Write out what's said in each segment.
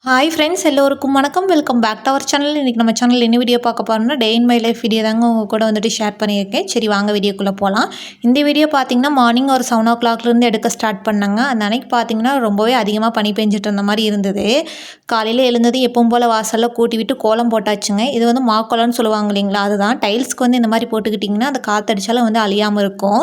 Hi friends எல்லோருக்கும் வணக்கம். Welcome back to our channel. இன்றைக்கி நம்ம சேனல் என்ன வீடியோ பார்க்க போகிறோம்னா day in my life video தாங்க உங்கள் கூட வந்துட்டு ஷேர் பண்ணியிருக்கேன். சரி வாங்க வீடியோக்குள்ளே போகலாம். இந்த வீடியோ பார்த்தீங்கன்னா மார்னிங் ஒரு 7 o'clockலேருந்து எடுக்க ஸ்டார்ட் பண்ணாங்க. அந்த அன்னைக்கு பார்த்தீங்கன்னா ரொம்பவே அதிகமாக பனி பெஞ்சிட்டு இருந்த மாதிரி இருந்தது. காலையில் எழுந்தது எப்பவும் போல் வாசலில் கூட்டி விட்டு கோலம் போட்டாச்சுங்க. இது வந்து மாக்கோலம்னு சொல்லுவாங்க இல்லைங்களா, அதுதான். டைல்ஸ்க்கு வந்து இந்த மாதிரி போட்டுக்கிட்டிங்கன்னா அந்த காற்றடிச்சாலும் வந்து அழியாமல் இருக்கும்.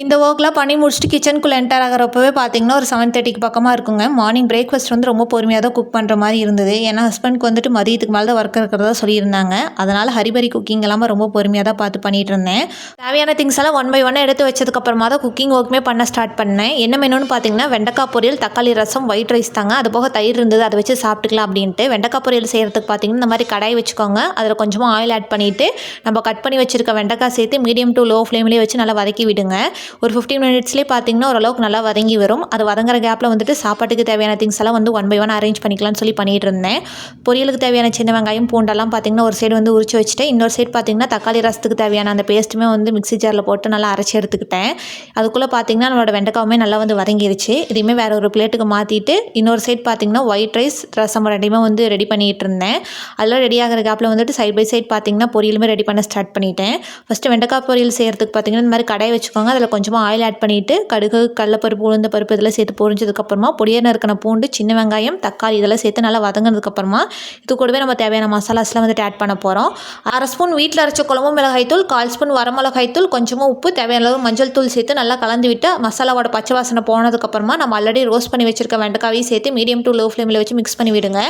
இந்த ஒர்க்லாம் பண்ணி முடிச்சுட்டு கிச்சனுக்குள்ளே என்டர் ஆகிறப்பவே பார்த்தீங்கன்னா ஒரு 7:30க்கு பக்கமாக இருக்குங்க. மார்னிங் பிரேக்ஃபாஸ்ட் வந்து ரொம்ப பொறுமையாக தான் குக் பண்ணுற மாதிரி இருந்தது. ஏன்னா ஹஸ்பண்ட்க்கு வந்துட்டு மதியத்துக்கு மேலே தான் ஒர்க் இருக்கிறதா சொல்லியிருந்தாங்க. அதனால் ஹரிபரி குக்கிங் எல்லாமே ரொம்ப பொறுமையாக தான் பார்த்து பண்ணிகிட்டு இருந்தேன். தேவையான திங்ஸ் எல்லாம் ஒன் பை ஒன்னாக எடுத்து வச்சதுக்கப்புறமா தான் குக்கிங் ஒர்க்குமே பண்ண ஸ்டார்ட் பண்ணேன். என்ன மெனுன்னு பார்த்தீங்கன்னா வெண்டைக்காய் பொரியல், தக்காளி ரசம், ஒயிட் ரைஸ் தாங்க. அது போக தயிர் இருந்தது, அதை வச்சு சாப்பிட்டுக்கலாம் அப்படின்ட்டு. வெண்டைக்காய் பொரியல் செய்கிறதுக்கு பார்த்தீங்கன்னா இந்த மாதிரி கடாய் வச்சுக்கோங்க. அதில் கொஞ்சமாக ஆயில் ஆட் பண்ணிவிட்டு நம்ம கட் பண்ணி வச்சுருக்க வெண்டைக்காய் சேர்த்து மீடியம் டு லோ ஃப்ளேம்லேயே வச்சு நல்லா வதக்கி விடுங்க. ஒரு 15 மினிட்ஸ்லேயே பார்த்தீங்கன்னா ஓரளவுக்கு நல்லா வதங்கி வரும். அது வதங்குற கேப்பில் வந்துட்டு சாப்பாட்டுக்கு தேவையான திங்ஸ் எல்லாம் வந்து ஒன் பை ஒன் அரேஞ்ச் பண்ணிக்கலாம்னு சொல்லி பண்ணிகிட்டு இருந்தேன். பொரியலுக்கு தேவையான சின்ன வெங்காயம் பூண்டெல்லாம் பார்த்தீங்கன்னா ஒரு சைடு வந்து உரிச்சு வச்சுட்டு இன்னொரு சைடு பார்த்தீங்கன்னா தக்காளி ரசத்துக்கு தேவையான அந்த பேஸ்ட்டுமே வந்து மிக்ஸி ஜாரில் போட்டு நல்லா அரைச்சி எடுத்துக்கிட்டேன். அதுக்குள்ளே பார்த்தீங்கன்னா நம்மளோட வெண்டைக்காவுமே நல்லா வந்து வதங்கிருச்சு. இதையுமே வேறு ஒரு பிளேட்டுக்கு மாற்றிட்டு இன்னொரு சைடு பார்த்தீங்கன்னா ஒயிட் ரைஸ், ரசம் ரெண்டையுமே வந்து ரெடி பண்ணிகிட்டு இருந்தேன். அதெல்லாம் ரெடி ஆகிற கேப்பில் வந்துட்டு சைட் பை சைட் பார்த்தீங்கன்னா பொரியலுமே ரெடி பண்ண ஸ்டார்ட் பண்ணிட்டேன். ஃபஸ்ட்டு வெண்டைக்காய் பொரியல் செய்கிறதுக்கு பார்த்தீங்கன்னா இந்த மாதிரி கடாய் வச்சுக்கோங்க. அதில் கொஞ்சமாக ஆயில் ஆட் பண்ணிவிட்டு கடுகு, கடலைப்பருப்பு, உளுந்த பருப்பு இதெல்லாம் சேர்த்து பொரிஞ்சதுக்கப்புறமா பொடியாக நறுக்கின பூண்டு, சின்ன வெங்காயம், தக்காளி இதெல்லாம் சேர்த்து நல்லா வதங்கினதுக்கப்புறமா இது கூடவே நம்ம தேவையான மசாலாஸ்லாம் வந்துட்டு ஆட் பண்ண போகிறோம். 1/2 ஸ்பூன் வீட்டில் அரைச்ச குழம்பு மிளகாய்த்தூள், 1/4 ஸ்பூன் வரமிளகாய்த்தூள், கொஞ்சமாக உப்பு, தேவையான அளவு மஞ்சள் தூள் சேர்த்து நல்லா கலந்து விட்டு மசாலாவோட பச்சை வாசனை போனதுக்கப்புறமா நம்ம ஆல்ரெடி ரோஸ்ட் பண்ணி வச்சிருக்க வெண்டைக்காவையும் சேர்த்து மீடியம் டு லோ ஃப்ளேமில் வச்சு மிக்ஸ் பண்ணி விடுங்க.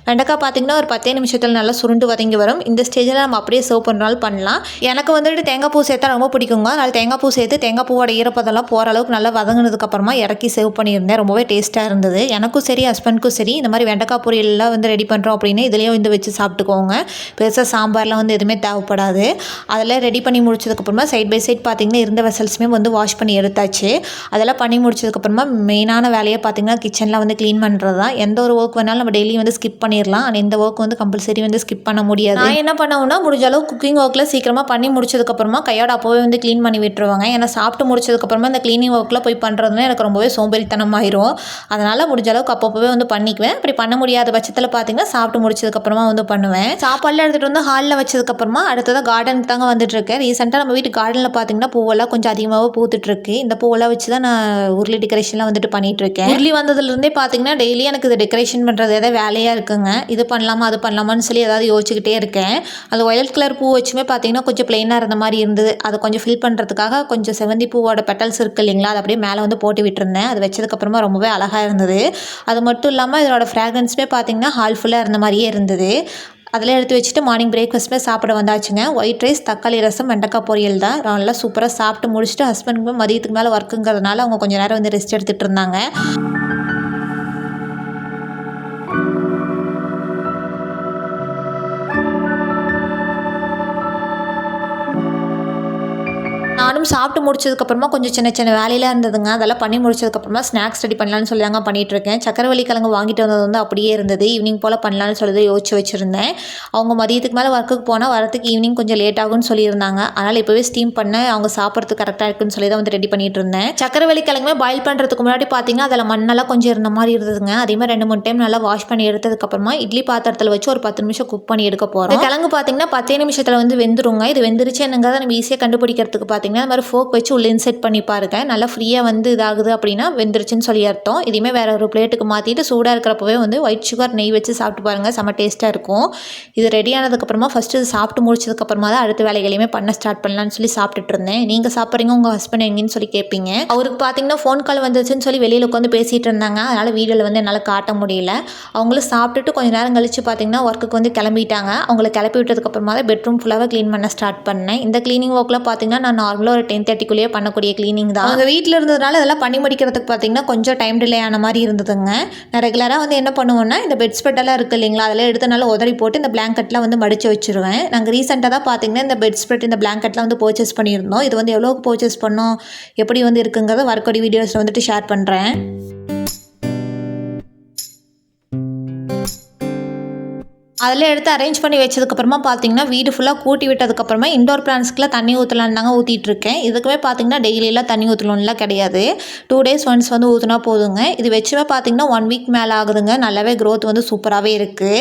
வெண்டைக்காய் பார்த்தீங்கன்னா ஒரு 10 நிமிஷத்தில் நல்லா சுருண்டு வதங்கி வரும். இந்த ஸ்டேஜில் நம்ம அப்படியே சர்வ் பண்ணுறாலும் பண்ணலாம். எனக்கு வந்துட்டு தேங்காய் பூ சேர்த்தா ரொம்ப பிடிக்குங்க. அதனால் தேங்காய் பூ சேர்த்து தேங்காய் பூவோட ஈரப்பதெல்லாம் போகிற அளவுக்கு நல்லா வதங்கினதுக்கப்புறமா இறக்கி சேவ் பண்ணியிருந்தேன். ரொம்பவே டேஸ்ட்டாக இருந்தது. எனக்கும் சரி ஹஸ்பண்ட்க்கும் சரி இந்த மாதிரி வெண்டைக்காய் பொரியல்லாம் வந்து ரெடி பண்ணுறோம் அப்படின்னு இதுலேயும் வந்து வச்சு சாப்பிட்டுக்கோங்க. பெருசாக சாம்பார்லாம் வந்து எதுவுமே தேவைப்படாது. அதெல்லாம் ரெடி பண்ணி முடிச்சதுக்கப்புறமா சைட் பை சைட் பார்த்தீங்கன்னா இருந்த வெசல்ஸுமே வந்து வாஷ் பண்ணி எடுத்தாச்சு. அதெல்லாம் பண்ணி முடிச்சதுக்கப்புறமா மெயினான வேலையை பார்த்தீங்கன்னா கிச்சனில் வந்து க்ளீன் பண்ணுறது தான். எந்த ஒரு ஒர்க் வேணாலும் நம்ம டெய்லி வந்து ஸ்கிப் பண்ணிடலாம். ஆனால் இந்த ஒர்க் வந்து கம்பல்சரி வந்து ஸ்கிப் பண்ண முடியாது. நான் என்ன பண்ணுவேன்னா முடிஞ்ச அளவு குக்கிங் ஒர்க்கில் சீக்கிரமாக பண்ணி முடிச்சதுக்கப்புறமா கையோட அப்போவே வந்து க்ளீன் பண்ணி விட்டுருவாங்க. ஏன்னா சாப்பிட்டு முடிச்சதுக்கப்புறமா இந்த க்ளீனிங் ஒர்க்கில் போய் பண்ணுறதுனா எனக்கு ரொம்பவே சோம்பேறித்தனமாயிரும். அதனால் முடிஞ்ச அளவுக்கு அப்பப்போவே வந்து பண்ணிக்குவேன். அப்படி பண்ண முடியாத பட்சத்தில் பார்த்தீங்கன்னா சாப்பிட்டு முடிச்சதுக்கப்புறமா வந்து பண்ணுவேன். சாப்பாடுலாம் எடுத்துகிட்டு வந்து ஹாலில் வச்சதுக்கப்புறமா அடுத்ததாக கார்டனுக்கு தாங்க வந்துட்டுருக்கேன். ரீசெண்டாக நம்ம வீட்டு கார்டனில் பார்த்தீங்கன்னா பூவெல்லாம் கொஞ்சம் அதிகமாகவே பூத்துட்ருக்கு. இந்த பூவெல்லாம் வச்சு தான் நான் உருளி டெக்கரேஷன்லாம் வந்துட்டு பண்ணிகிட்ருக்கேன். உருளி வந்ததுலேருந்தே பார்த்தீங்கன்னா டெய்லி எனக்கு இது டெக்கரேஷன் பண்ணுறது ஏதாவது வேலையாக இருக்குங்க. இது பண்ணலாமா அது பண்ணலாமான்னு சொல்லி ஏதாவது யோசிச்சுக்கிட்டே இருக்கேன். அந்த ஒயலட் கலர் பூ வச்சுமே பார்த்தீங்கன்னா கொஞ்சம் பிளெயினாக இருந்த மாதிரி இருந்தது. அதை கொஞ்சம் ஃபில் பண்ணுறதுக்காக கொஞ்சம் செவந்தி பூவோட பெட்டல்ஸ் இருக்குது இல்லைங்களா, அதை அப்படியே மேலே வந்து போட்டு விட்டுருந்தேன். அது வச்சதுக்கப்புறமா ரொம்பவே அழகாக இருந்தது. அது மட்டும் இல்லாமல் இதோட ஃப்ராக்ரன்ஸுமே பார்த்தீங்கன்னா ஹால் ஃபுல்லாக இருந்த மாதிரியே இருந்தது. அதெல்லாம் எடுத்து வச்சுட்டு மார்னிங் பிரேக்ஃபாஸ்ட்டுமே சாப்பிட வந்தாச்சுங்க. ஒயிட் ரைஸ், தக்காளி ரசம், வெண்டைக்காய் பொரியல் தான். நல்லா சூப்பராக சாப்பிட்டு முடிச்சுட்டு ஹஸ்பண்டுக்கு மதியத்துக்கு மேலே ஒர்க்குங்கிறதுனால அவங்க கொஞ்சம் நேரம் வந்து ரெஸ்ட் எடுத்துகிட்டு இருந்தாங்க. நானும் சாப்பிட்டு முடிச்சதுக்கப்புறமா கொஞ்சம் சின்ன சின்ன வேலையெல்லாம் இருந்ததுங்க. அதெல்லாம் பண்ணி முடிச்சதுக்கப்புறமா ஸ்நாக்ஸ் ரெடி பண்ணலான்னு சொல்லி தாங்க பண்ணிகிட்ருக்கேன். சக்கரவள்ளி கிழங்கு வாங்கிட்டு வந்தது வந்து அப்படியே இருந்தது. ஈவினிங் போல் பண்ணலான்னு சொல்லி யோசிச்சு வச்சுருந்தேன். அவங்க மதியத்துக்கு மேலே ஒர்க்குக்கு போனால் வரத்துக்கு ஈவினிங் கொஞ்சம் லேட் ஆகும்னு சொல்லியிருந்தாங்க. அதனால் இப்போவே ஸ்டீம் பண்ண அவங்க சாப்பிட்றதுக்கு கரெக்டாக இருக்குன்னு சொல்லி தான் வந்து ரெடி பண்ணிகிட்டு இருந்தேன். சக்கரவள்ளி கிழங்குமே பாயில் பண்ணுறதுக்கு முன்னாடி பார்த்தீங்கன்னா அதில் மண்ணெல்லாம் கொஞ்சம் இருந்த மாதிரி இருந்ததுங்க. அதேமாதிரி 2-3 டைம் நல்லா வாஷ் பண்ணி எடுத்ததுக்கப்புறமா இட்லி பாத்திரத்தில் வச்சு ஒரு 10 நிமிஷம் குக் பண்ணி எடுக்க போகிறோம். கிழங்கு பார்த்தீங்கன்னா 10 நிமிஷத்தில் வந்து வெந்துருங்க. இது வெந்துருச்சு என்னங்கிறத நம்ம ஈஸியாக கண்டுபிடிக்கிறதுக்கு பார்த்தீங்கன்னா அது மாதிரி ஃபோக் வச்சு உள்ளே இன்செட் பண்ணி பாருங்க. நல்லா ஃப்ரீயாக வந்து இதாகுது அப்படின்னா வெந்துருச்சுன்னு சொல்லி அர்த்தம். இதையுமே வேறு ஒரு பிளேட்டுக்கு மாற்றிட்டு சூடாக இருக்கிறப்பவே வந்து ஒயிட் சுகர் நெய் வச்சு சாப்பிட்டு பாருங்கள். செம்ம டேஸ்ட்டாக இருக்கும். இது ரெடி ஆனதுக்கப்புறமா ஃபஸ்ட்டு இது சாப்பிட்டு முடிச்சதுக்கப்புறமா தான் அடுத்த வேலைகளையுமே பண்ண ஸ்டார்ட் பண்ணலான்னு சொல்லி சாப்பிட்டுட்டு இருந்தேன். நீங்கள் சாப்பிட்றீங்க, உங்கள் ஹஸ்பண்ட் எங்கேன்னு சொல்லி கேட்பீங்க. அவருக்கு பார்த்தீங்கன்னா ஃபோன் கால் வந்துச்சுன்னு சொல்லி வெளியில் உட்காந்து பேசிகிட்டு இருந்தாங்க. அதனால் வீடியோவில் வந்து என்னால் காட்ட முடியல. அவங்களும் சாப்பிட்டுட்டு கொஞ்சம் நேரம் கழித்து பார்த்தீங்கன்னா ஒர்க்குக்கு வந்து கிளம்பிட்டாங்க. அவங்களை கிளப்பி விட்டதுக்கப்புறமா தான் பெட்ரூம் ஃபுல்லாகவே க்ளீன் பண்ண ஸ்டார்ட் பண்ணேன். இந்த க்ளீனிங் ஒர்க்கில் பார்த்தீங்கன்னா நான் நார்மலாக ஒரு 10:30க்குள்ளேயே பண்ணக்கூடிய க்ளீனிங் தான். அவங்க வீட்டில் இருந்ததுனால இதெல்லாம் பண்ணி முடிக்கிறதுக்கு பார்த்தீங்கன்னா கொஞ்சம் டைம் டிலே ஆன மாதிரி இருந்ததுங்க. நான் ரெகுலராக வந்து என்ன பண்ணுவேன்னா இந்த பெட் ஸ்ப்ரெட்டெல்லாம் இருக்குது இல்லைங்களா, அதெல்லாம் எடுத்து நல்லா உதறி போட்டு இந்த பிளாங்கெட்லாம் வந்து மடித்து வச்சுருவேன். நாங்கள் ரீசெண்டாக தான் பார்த்தீங்கன்னா இந்த பெட் ஸ்ப்ரெட் இந்த பிளாங்கெட்லாம் வந்து பர்ச்சேஸ் பண்ணியிருந்தோம். இது வந்து எவ்வளோக்கு பர்ச்சேஸ் பண்ணோம், எப்படி வந்து இருக்குங்கிறத வரக்கூடிய வீடியோஸில் வந்துட்டு ஷேர் பண்ணுறேன். அதெல்லாம் எடுத்து அரேஞ்ச் பண்ணி வச்சதுக்கப்புறமா பார்த்தீங்கன்னா வீடு ஃபுல்லாக கூட்டி விட்டதுக்கப்புறமா இண்டோர் பிளான்ஸ்க்குலாம் தண்ணி ஊற்றலான்னு தாங்க ஊற்றிட்டு இருக்கேன். இதுக்குமே பார்த்தீங்கன்னா டெய்லியெல்லாம் தண்ணி ஊற்றணும்லாம் கிடையாது. 2 days ஒன்ஸ் வந்து ஊற்றினா போதுங்க. இது வச்சுமே பார்த்தீங்கன்னா 1 week மேலே ஆகுதுங்க. நல்லாவே க்ரோத் வந்து சூப்பராகவே இருக்குது.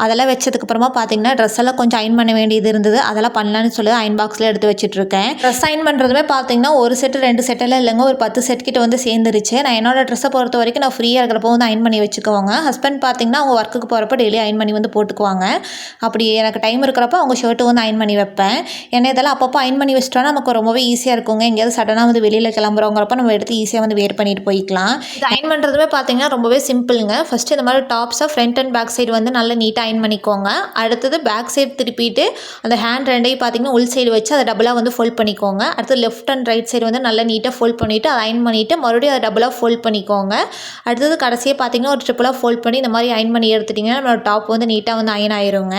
அதெல்லாம் வச்சதுக்கப்புறமா பார்த்தீங்கன்னா ட்ரெஸ் எல்லாம் கொஞ்சம் அயன் பண்ண வேண்டியது இருந்தது. அதெல்லாம் பண்ணலான்னு சொல்லி அயன் பாக்ஸில் எடுத்து வச்சுட்ருக்கேன். ட்ரெஸ் அயன் பண்ணுறதுமே பார்த்தீங்கன்னா ஒரு செட்டு 2 செட்டெல்லாம் இல்லைங்க, ஒரு 10 செட் கிட்ட வந்து சேர்ந்துருச்சு. நான் என்னோட ட்ரெஸ்ஸை பொறுத்த வரைக்கும் நான் ஃப்ரீயாக இருக்கிறப்போ வந்து அயன் பண்ணி வச்சுக்குவாங்க. ஹஸ்பண்ட் பார்த்தீங்கன்னா அவங்க ஒர்க்குக்கு போகிறப்ப டெய்லி அயன் பண்ணி வந்து போட்டுக்குவாங்க. அப்படி எனக்கு டைம் இருக்கிறப்ப அவங்க ஷர்ட்டு வந்து அயன் பண்ணி வைப்பேன். ஏன்னா இதெல்லாம் அப்பப்போ அயன் பண்ணி வச்சிட்டோன்னா நமக்கு ரொம்பவே ஈஸியாக இருக்குங்க. எங்கேயாவது சடனாக வந்து வெளியில் கிளம்புறோங்கிறப்ப நம்ம எடுத்து ஈஸியாக வந்து வேர் பண்ணிட்டு போய்க்கலாம். இது அயன் பண்ணுறதுமே பார்த்தீங்கன்னா ரொம்பவே சிம்பிளுங்க. ஃபஸ்ட்டு இந்த மாதிரி டாப்ஸை ஃப்ரண்ட் அண்ட் பேக் சைடு வந்து நல்லா நீட்டாக அயன் பண்ணிக்கோங்க. அடுத்தது பேக் சைடு திருப்பிட்டு அந்த ஹேண்ட் ரெண்டையும் பார்த்தீங்கன்னா உள் சைடு வச்சு அதை டபுளாக வந்து ஃபோல்ட் பண்ணிக்கோங்க. அடுத்து லெஃப்ட் அண்ட் ரைட் சைடு வந்து நல்லா நீட்டாக ஃபோல்ட் பண்ணிவிட்டு அதை அயன் பண்ணிவிட்டு மறுபடியும் அதை டபுளாக ஃபோல்ட் பண்ணிக்கோங்க. அடுத்தது கடைசியாக பார்த்தீங்கன்னா ஒரு ட்ரிப்பிளாக ஃபோல்ட் பண்ணி இந்த மாதிரி அயன் பண்ணி எடுத்துட்டிங்கன்னா நம்மளோட டாப் வந்து நீட்டாக வந்து அயன் ஆயிருங்க.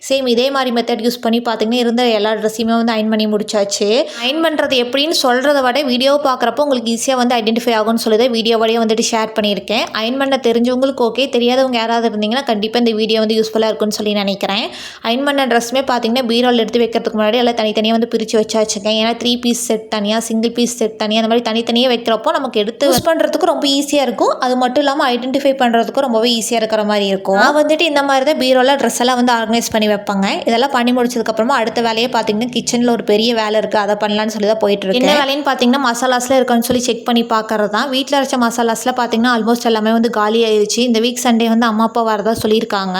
சேம் இதே மாதிரி மெத்தட் யூஸ் பண்ணி பார்த்தீங்கன்னா இருந்த எல்லா ட்ரெஸ்ஸையுமே வந்து அயன் பண்ணி முடிச்சாச்சு. அயன் பண்ணுறது எப்படின்னு சொல்கிறத விட வீடியோ பார்க்குறப்போ உங்களுக்கு ஈஸியாக வந்து ஐடென்டிஃபை ஆகும்னு சொல்லி வீடியோவோடய வந்துட்டு ஷேர் பண்ணியிருக்கேன். அயன் பண்ண தெரிஞ்சவங்களுக்கு ஓகே, தெரியாதவங்க யாராவது இருந்தீங்கன்னா கண்டிப்பாக இந்த வீடியோ வந்து யூஸ்ஃபுல்லாக இருக்குன்னு சொல்லி நினைக்கிறேன். அயன் பண்ண ட்ரெஸ்ஸுமே பார்த்தீங்கன்னா பீரோவில் எடுத்து வைக்கிறதுக்கு முன்னாடி எல்லாம் தனித்தனியாக வந்து பிரித்து வச்சாச்சுங்க. ஏன்னா 3 பீஸ் செட் தனியாக, சிங்கிள் பீஸ் செட் தனியாக, அந்த மாதிரி தனித்தனியாக வைக்கிறப்போ நமக்கு எடுத்து யூஸ் பண்ணுறதுக்கு ரொம்ப ஈஸியாக இருக்கும். அது மட்டும் இல்லாமல் ஐடென்டிஃபை பண்ணுறதுக்கும் ரொம்பவே ஈஸியாக இருக்கிற மாதிரி இருக்கும். நான் வந்துட்டு இந்த மாதிரி தான் பீரோவில் ட்ரெஸ் எல்லாம் வந்து ஆர்கனைஸ் பண்ணி வைப்பாங்க. இதெல்லாம் பண்ணி முடிச்சதுக்கப்புறமா அடுத்த வேலையை பார்த்தீங்கன்னா கிச்சனில் ஒரு பெரிய வேலை இருக்குது, அதை பண்ணலான்னு சொல்லி தான் போயிட்டு இருக்கு. என்ன வேலைன்னு பார்த்தீங்கன்னா மசாலாஸ்லாம் இருக்கான்னு சொல்லி செக் பண்ணி பார்க்கறது தான். வீட்டில் அரைச்ச மசாலாஸ்லாம் பார்த்தீங்கன்னா ஆல்மோஸ்ட் எல்லாமே வந்து காலி ஆயிடுச்சு. இந்த வீக் சண்டே வந்து அம்மா அப்பா வரதா சொல்லியிருக்காங்க.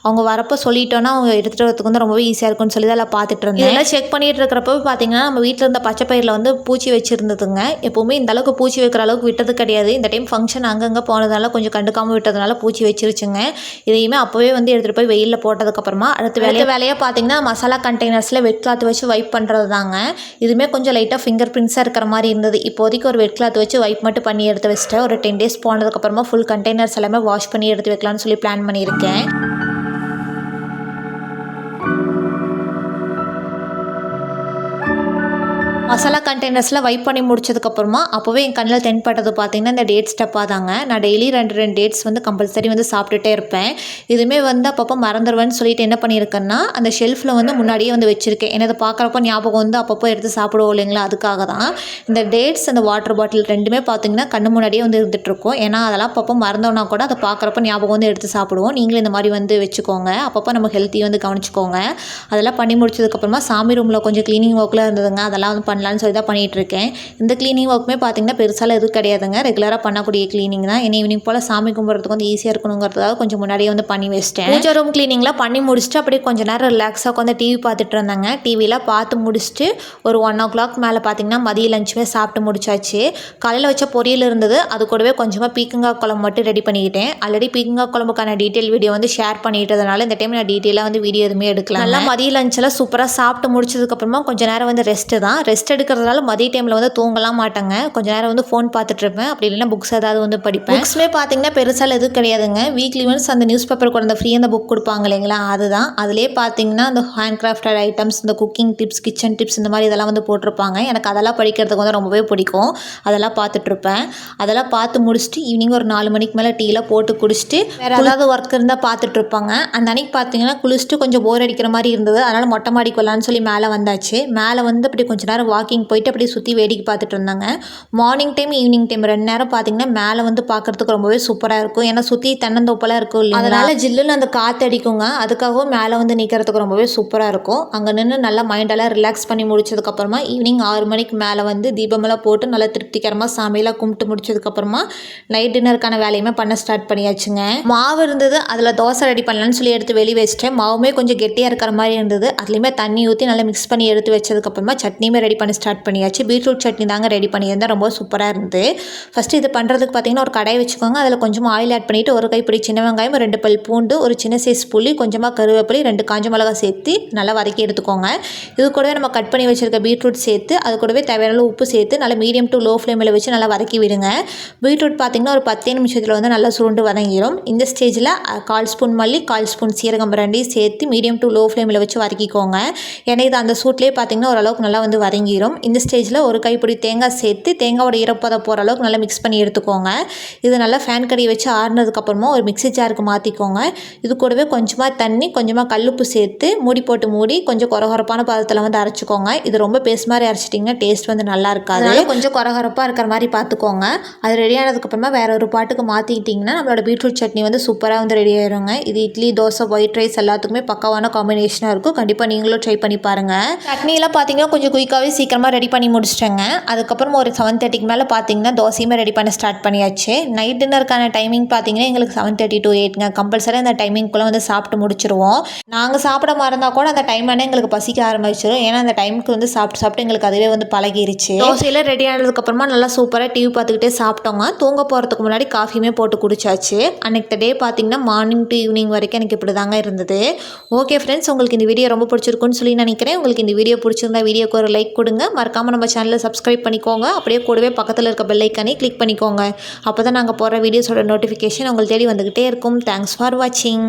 அவங்க வரப்போ சொல்லிட்டோன்னா அவங்க எடுத்துகிட்டு வரதுக்கு வந்து ரொம்பவே ஈஸியாக இருக்கும்னு சொல்லி தான் பார்த்துட்டு இருந்தேன். இதெல்லாம் செக் பண்ணிட்டு இருக்கிறப்போ பார்த்தீங்கன்னா நம்ம வீட்டில் இருந்த பச்சை பயிரில் வந்து பூச்சி வச்சுருந்ததுங்க. எப்போவுமே இந்த அளவுக்கு பூச்சி வைக்கிற அளவுக்கு விட்டது கிடையாது. இந்த டைம் ஃபங்க்ஷன் அங்கங்கே போனதால கொஞ்சம் கண்டுக்காமல் விட்டதுனால பூச்சி வச்சிருச்சுங்க. இதையுமே அப்போவே வந்து எடுத்துகிட்டு போய் வெயிலில் போட்டதுக்கப்புறமா அடுத்த வேலையாக பார்த்தீங்கன்னா மசாலா கண்டெய்னர்ஸில் வெட் கிளாத் வச்சு வைப் பண்ணுறது தாங்க. இதுவுமே கொஞ்சம் லைட்டாக ஃபிங்கர் பிரிண்ட்ஸாக இருக்கிற மாதிரி இருந்தது. இப்போதைக்கு ஒரு வெட் கிளாத் வச்சு வைப் மட்டும் பண்ணி எடுத்து வச்சுட்டு ஒரு 10 days போனதுக்கப்புறமா ஃபுல் கண்டெய்னர்ஸ் எல்லாமே வாஷ் பண்ணி எடுத்து வைக்கலாம்னு சொல்லி பிளான் பண்ணியிருக்கேன். மசாலா கண்டெய்னர்ஸில் வைப் பண்ணி முடிச்சதுக்கப்புறமா அப்போவே என் கண்ணில் தென்பட்டது பார்த்தீங்கன்னா இந்த டேட்ஸ் டப்பா தாங்க. நான் டெய்லி 2 டேட்ஸ் வந்து கம்பல்சரி வந்து சாப்பிட்டுட்டே இருப்பேன். இதுவுமே வந்து அப்பப்போ மறந்துடுவேன்னு சொல்லிட்டு என்ன பண்ணியிருக்கேன்னா அந்த ஷெல்ஃபில் வந்து முன்னாடியே வந்து வச்சுருக்கேன். ஏன்னா அதை பார்க்குறப்போ ஞாபகம் வந்து அப்பப்போ எடுத்து சாப்பிடுவோம் இல்லைங்களா, அதுக்காக தான். இந்த டேட்ஸ் அந்த வாட்டர் பாட்டில் ரெண்டுமே பார்த்தீங்கன்னா கண்ணு முன்னாடியே வந்து இருந்துகிட்ருக்கும். ஏன்னா அதெல்லாம் அப்பப்போ மறந்தோன்னா கூட அதை பார்க்குறப்ப ஞாபகம் வந்து எடுத்து சாப்பிடுவோம். நீங்களும் இந்த மாதிரி வந்து வச்சுக்கோங்க. அப்பப்போ நம்ம ஹெல்த்தி வந்து கவனிச்சிக்கோங்க. அதெல்லாம் பண்ணி முடிச்சதுக்கப்புறமா சாமி ரூமில் கொஞ்சம் க்ளீனிங் ஒர்க்கில் இருந்ததுங்க. அதெல்லாம் வந்து பண்ணலான்னு சொல்லி தான் பண்ணிகிட்ருக்கேன். இந்த க்ளீனிங் ஒர்க்குமே பார்த்தீங்கன்னா பெருசால எதுவும் கிடையாதுங்க. ரெகுலராக பண்ணக்கூடிய க்ளீனிங் தான். ஏன்னா ஈவினிங் போல் சாமி கும்பிட்றதுக்கு வந்து ஈஸியாக இருக்கணுங்கிறதுக்காக கொஞ்சம் முன்னாடியே வந்து பண்ணி வச்சிட்டேன். பூஜை ரூம் க்ளீனிங்லாம் பண்ணி முடிச்சுட்டு அப்படியே கொஞ்சம் நேரம் ரிலாக்ஸாக உட்காந்து டிவி பார்த்துட்டு இருந்தாங்க. டிவிலாம் பார்த்து முடிச்சுட்டு ஒரு 1 o'clock மேலே பார்த்தீங்கன்னா மதிய லஞ்சுமே சாப்பிட்டு முடிச்சாச்சு. காலையில் வச்ச பொரியல் இருந்தது, அது கூடவே கொஞ்சமாக பீக்கங்காய் குழம்பு மட்டும் ரெடி பண்ணிக்கிட்டேன். ஆல்ரெடி பீக்கங்காய் குழம்புக்கான டீட்டெயில் வீடியோ வந்து ஷேர் பண்ணிட்டதுனால இந்த டைம் நான் டீட்டெயிலாக வந்து வீடியோ எதுவுமே எடுக்கலாம். நல்லா மதிய லஞ்செல்லாம் சூப்பராக சாப்பிட்டு முடிச்சதுக்கப்புறமா கொஞ்சம் நேரம் வந்து ரெஸ்ட்டு தான். ரெஸ்ட் எடுக்கிறதுனால மதிய டைமில் வந்து தூங்கலாம் மாட்டேங்க. கொஞ்சம் நேரம் வந்து ஃபோன் பார்த்துட்டு இருப்பேன். அப்படி இல்லைன்னா புக்ஸ் ஏதாவது வந்து படிப்பேன். புக்ஸ்மே பார்த்தீங்கன்னா பெருசால் எதுவும் கிடையாதுங்க. வீக்லி ஒன்ஸ் அந்த நியூஸ் பேப்பர் கூட அந்த ஃப்ரீ அந்த புக் கொடுப்பாங்க இல்லைங்களா, அதுதான். அதிலே பார்த்தீங்கன்னா அந்த ஹேண்ட் கிராஃப்டட் ஐட்டம்ஸ், இந்த குக்கிங் டிப்ஸ், கிச்சன் டிப்ஸ், இந்த மாதிரி இதெல்லாம் வந்து போட்டிருப்பாங்க. எனக்கு அதெல்லாம் படிக்கிறதுக்கு வந்து ரொம்பவே பிடிக்கும். அதெல்லாம் பார்த்துட்ருப்பேன். அதெல்லாம் பார்த்து முடிச்சுட்டு ஈவினிங் ஒரு 4 மணிக்கு மேலே டீலாம் போட்டு குடிச்சிட்டு வேறு ஏதாவது ஒர்க் இருந்தால் பார்த்துட்ருப்பாங்க. அந்த அன்றைக்கி பார்த்தீங்கன்னா குளிச்சுட்டு கொஞ்சம் போர் அடிக்கிற மாதிரி இருந்தது. அதனால் மொட்டை மாடிக்கு வரலான்னு சொல்லி மேலே வந்தாச்சு. மேலே வந்து அப்படி கொஞ்சம் நேரம் வாக்கிங் போயிட்டு அப்படியே சுற்றி வேடிக்கை பார்த்துட்டு இருந்தாங்க. மார்னிங் டைம் ஈவினிங் டைம் 2 நேரம் பார்த்தீங்கன்னா மேலே வந்து பார்க்குறதுக்கு ரொம்பவே சூப்பராக இருக்கும். ஏன்னா சுற்றி தென்னந்தோப்பெல்லாம் இருக்கும் இல்லையா, அதனால் ஜில்லுன்னு அந்த காற்று அடிக்குங்க. அதுக்காகவும் மேலே வந்து நிற்கிறதுக்கு ரொம்பவே சூப்பராக இருக்கும். அங்கே நின்று நல்லா மைண்டெல்லாம் ரிலாக்ஸ் பண்ணி முடிச்சதுக்கப்புறமா ஈவினிங் 6 மணிக்கு மேலே வந்து தீபமெல்லாம் போட்டு நல்லா திருப்திகரமாக சாமியெல்லாம் கும்பிட்டு முடிச்சதுக்கப்புறமா நைட் டின்னருக்கான வேலையுமே பண்ண ஸ்டார்ட் பண்ணியாச்சுங்க. மாவு இருந்தது, அதில் தோசை ரெடி பண்ணலான்னு சொல்லி எடுத்து வெளியே வச்சிட்டேன். மாவுமே கொஞ்சம் கெட்டியாக இருக்கிற மாதிரி இருந்தது. அதுலேயுமே தண்ணி ஊற்றி நல்லா மிக்ஸ் பண்ணி எடுத்து வச்சதுக்கப்புறமா சட்னியுமே ரெடி பண்ணி ஸ்டார்ட் பண்ணியாச்சு. பீட்ரூட் சட்னி தாங்க ரெடி பண்ணியிருந்தேன். ரொம்ப சூப்பராக இருந்தது. ஃபஸ்ட்டு இது பண்ணுறதுக்கு பார்த்தீங்கன்னா ஒரு கடாய் வச்சுக்கோங்க. அதில் கொஞ்சமாக ஆயில் ஆட் பண்ணிவிட்டு ஒரு கைப்பிடி சின்ன வெங்காயம், 2 பல் பூண்டு, ஒரு சின்ன சைஸ் புளி, கொஞ்சமாக கருவேப்பிலை, 2 காஞ்ச மிளகாய் சேர்த்து நல்லா வதக்கி எடுத்துக்கோங்க. இது கூடவே நம்ம கட் பண்ணி வச்சுருக்க பீட்ரூட் சேர்த்து அது கூடவே தேவையான உப்பு சேர்த்து நல்லா மீடியம் டு லோ ஃப்ளேமில் வச்சு நல்லா வதக்கி விடுங்க. பீட்ரூட் பார்த்திங்கன்னா ஒரு 10 நிமிஷத்தில் வந்து நல்லா சுருண்டு வதங்கிடும். இந்த ஸ்டேஜில் 1/4 ஸ்பூன் மல்லி, 1/4 ஸ்பூன் சீரகம் ரெண்டையும் சேர்த்து மீடியம் டு லோ ஃப்ளேமில் வச்சு வதக்கிக்கோங்க. ஏன்னா இது அந்த சூட்லேயே பார்த்திங்கன்னா ஓரளவுக்கு நல்லா வந்து வதங்கிடும். தீரும். இந்த ஸ்டேஜில் ஒரு கைப்பிடி தேங்காய் சேர்த்து தேங்காயோட ஈரப்பதம் போகிற அளவுக்கு நல்லா மிக்ஸ் பண்ணி எடுத்துக்கோங்க. இது நல்லா ஃபேன் கடியை வச்சு ஆறுனதுக்கப்புறமா ஒரு மிக்ஸி ஜாருக்கு மாற்றிக்கோங்க. இது கூடவே கொஞ்சமாக தண்ணி கொஞ்சமாக கல்லுப்பு சேர்த்து மூடி கொஞ்சம் கொரகொரப்பான பதத்தில் வந்து அரைச்சிக்கோங்க. இது ரொம்ப பேஸ்ட் மாதிரி அரைச்சிட்டிங்கன்னா டேஸ்ட் வந்து நல்லா இருக்காது. கொஞ்சம் கொரகொரப்பாக இருக்கிற மாதிரி பார்த்துக்கோங்க. அது ரெடி ஆனதுக்கப்புறமா வேறு ஒரு பாட்டுக்கு மாற்றிக்கிட்டிங்கன்னா நம்மளோட பீட்ரூட் சட்னி வந்து சூப்பராக வந்து ரெடி ஆயிருங்க. இது இட்லி, தோசை, ஒயிட் ரைஸ் எல்லாத்துக்குமே பக்காவான காம்பினேஷனாக இருக்கும். கண்டிப்பாக நீங்களும் ட்ரை பண்ணி பாருங்கள். சட்னியெல்லாம் பார்த்தீங்கன்னா கொஞ்சம் குயிக்காகவே சீக்கிரமாக ரெடி பண்ணி முடிச்சிட்டேங்க. அதுக்கப்புறம் ஒரு 7:30க்கு மேலே பார்த்தீங்கன்னா தோசையுமே ரெடி பண்ண ஸ்டார்ட் பண்ணியாச்சு. நைட் டின்னருக்கான டைமிங் பார்த்தீங்கன்னா எங்களுக்கு 7:30 to 8ங்க. கம்பல்சரி அந்த டைமிங்குள்ளே வந்து சாப்பிட்டு முடிச்சிருவோம். நாங்கள் சாப்பிட மாதிரி இருந்தால் கூட அந்த டைமானே எங்களுக்கு பசிக்க ஆரம்பிச்சிடும். ஏன்னா அந்த டைமுக்கு வந்து சாப்பிட்டு எங்களுக்கு அதுவே வந்து பழகிருச்சு. தோசையில் ரெடி ஆனதுக்கப்புறமா நல்லா சூப்பராக டிவி பார்த்துக்கிட்டே சாப்பிட்டோங்க. தூங்க போகிறதுக்கு முன்னாடி காஃபியுமே போட்டு குடிச்சாச்சு. அன்னைக்கு டே பார்த்தீங்கன்னா மார்னிங் டு ஈவினிங் வரைக்கும் எனக்கு இப்படி தாங்க இருந்தது. ஓகே ஃப்ரெண்ட்ஸ், உங்களுக்கு இந்த வீடியோ ரொம்ப பிடிச்சிருக்குன்னு சொல்லி நினைக்கிறேன். உங்களுக்கு இந்த வீடியோ பிடிச்சிருந்தா வீடியோக்கு ஒரு லைக் கொடுங்க. மறக்காமல் நம்ம சேனலை சப்ஸ்கிரைப் பண்ணிக்கோங்க. அப்படியே கூடவே பக்கத்தில் இருக்க பெல் ஐக்கானே கிளிக் பண்ணிக்கோங்க. அப்போ தான் நாங்கள் போடுற வீடியோஸோட நோட்டிஃபிகேஷன் உங்களுக்கு தேடி வந்துக்கிட்டே இருக்கும். தேங்க்ஸ் ஃபார் வாட்சிங்.